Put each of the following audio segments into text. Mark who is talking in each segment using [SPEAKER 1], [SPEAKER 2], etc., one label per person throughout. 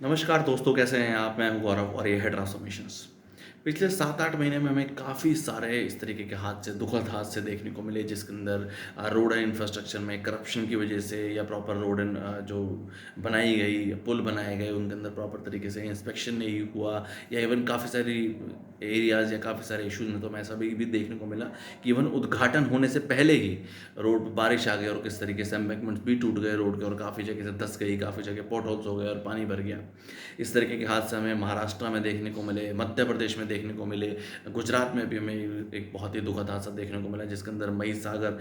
[SPEAKER 1] नमस्कार दोस्तों, कैसे हैं आप? मैं हूं गौरव और ये है ट्रांसफॉर्मेशंस। पिछले 7-8 महीने में हमें काफ़ी सारे इस तरीके के हादसे, दुखद हादसे देखने को मिले जिसके अंदर रोड एंड इंफ्रास्ट्रक्चर में करप्शन की वजह से या प्रॉपर रोड एंड जो बनाई गई पुल बनाए गए उनके अंदर प्रॉपर तरीके से इंस्पेक्शन नहीं हुआ, या इवन काफ़ी सारी एरियाज़ या काफ़ी सारे इश्यूज में तो हमें ऐसा भी देखने को मिला कि इवन उद्घाटन होने से पहले ही रोड पर बारिश आ गई और किस तरीके से एम्बैंकमेंट्स भी टूट गए रोड के, और काफ़ी जगह से धंस गई, काफ़ी जगह पॉट होल्स हो गए और पानी भर गया। इस तरीके के हादसे हमें महाराष्ट्र में देखने को मिले, मध्य प्रदेश में देखने को मिले, गुजरात में भी हमें एक बहुत ही दुखद हादसा देखने को मिला जिसके अंदर महिसागर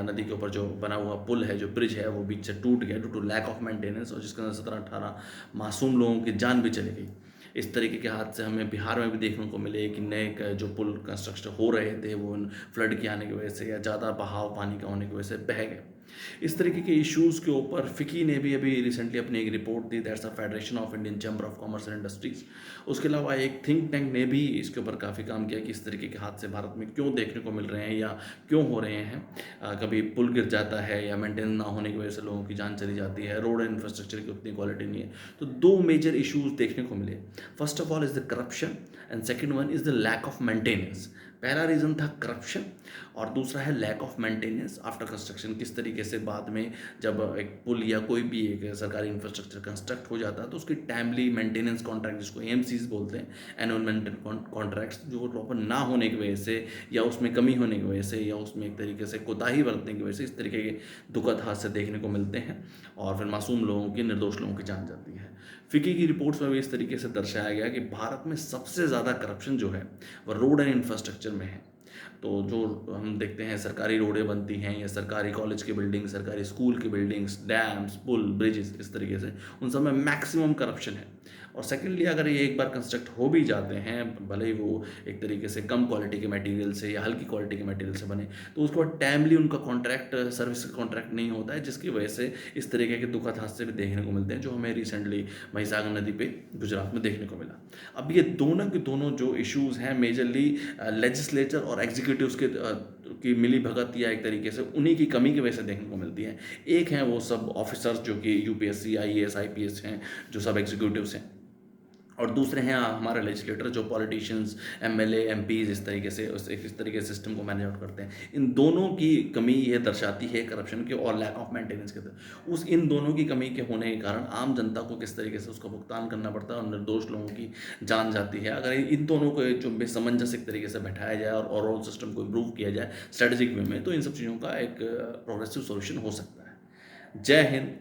[SPEAKER 1] नदी के ऊपर जो बना हुआ पुल है, जो ब्रिज है, वो बीच से टूट गया due to lack of maintenance, और जिसके अंदर 17-18 मासूम लोगों की जान भी चली गई। इस तरीके के हादसे हमें बिहार में भी देखने को मिले कि नए जो पुल कंस्ट्रक्शन हो रहे थे वो फ्लड के आने की वजह से या ज़्यादा बहाव पानी का होने की वजह से बह गए। इस तरीके के इश्यूज़ के ऊपर फ़िकी ने भी अभी रिसेंटली अपनी एक report the, that's a federation of Indian chamber of commerce and industries. उसके अलावा एक थिंक टैंक ने भी इसके ऊपर काफ़ी काम किया कि इस तरीके के हादसे भारत में क्यों देखने को मिल रहे हैं या क्यों हो रहे हैं। कभी पुल गिर जाता है या मेंटेनेंस ना होने की वजह से लोगों की जान चली जाती है, रोड एंड इंफ्रास्ट्रक्चर की उतनी क्वालिटी नहीं है। तो दो मेजर इश्यूज़ देखने को मिले। First of all is the corruption and second one is the lack of maintenance. पहला रीज़न था करप्शन और दूसरा है lack of maintenance after construction. किस तरीके से बाद में जब एक पुल या कोई भी एक सरकारी इंफ्रास्ट्रक्चर कंस्ट्रक्ट हो जाता है तो उसकी टाइमली मेंटेनेंस कॉन्ट्रैक्ट, जिसको एएमसीज बोलते हैं, एनुअल मेंटेन कॉन्ट्रैक्ट्स, जो प्रॉपर ना होने की वजह से या उसमें कमी होने की वजह से या उसमें एक तरीके से कोताही बरतने की वजह से इस तरीके के दुखद हादसे देखने को मिलते हैं और फिर मासूम लोगों की, निर्दोष लोगों की जान जाती है। फिकी की रिपोर्ट्स में भी इस तरीके से दर्शाया गया कि भारत में सबसे ज़्यादा करप्शन जो है वह रोड एंड इंफ्रास्ट्रक्चर में है। तो जो हम देखते हैं सरकारी रोडें बनती हैं या सरकारी कॉलेज की बिल्डिंग, सरकारी स्कूल की बिल्डिंग्स, डैम्स, पुल, ब्रिजेस, इस तरीके से उन सब में मैक्सिमम करप्शन है। और सेकेंडली, अगर ये एक बार कंस्ट्रक्ट हो भी जाते हैं, भले ही वो एक तरीके से कम क्वालिटी के मटेरियल से या हल्की क्वालिटी के मटेरियल से बने, तो उसके बाद टाइमली उनका कॉन्ट्रैक्ट, सर्विस का कॉन्ट्रैक्ट नहीं होता है, जिसकी वजह से इस तरीके के दुखद हादसे भी देखने को मिलते हैं, जो हमें रिसेंटली महिसागर नदी पे गुजरात में देखने को मिला। अब ये दोनों के दोनों जो इश्यूज़ हैं मेजरली लेजिस्लेचर और एग्जीक्यूटिव्स के की मिली भगत या एक तरीके से उन्हीं की कमी की वजह से देखने को मिलती है। एक हैं वो सब ऑफिसर्स जो कि यूपीएससी, आईएएस, आईपीएस हैं, जो सब एग्जीक्यूटिव्स हैं, और दूसरे हैं हमारे लेजिस्लेटर जो पॉलिटिशियंस, एमएलए, एमपीज, इस तरीके से सिस्टम को मैनेज आउट करते हैं। इन दोनों की कमी ये दर्शाती है करप्शन के और लैक ऑफ मेंटेनेंस के। उस इन दोनों की कमी के होने के कारण आम जनता को किस तरीके से उसका भुगतान करना पड़ता है और निर्दोष लोगों की जान जाती है। अगर इन दोनों को जो बेसमंजस एक तरीके से बैठाया जाए और ओवरऑल सिस्टम को इम्प्रूव किया जाए स्ट्रेटेजिक वे में, तो इन सब चीज़ों का एक प्रोग्रेसिव सोल्यूशन हो सकता है। जय हिंद,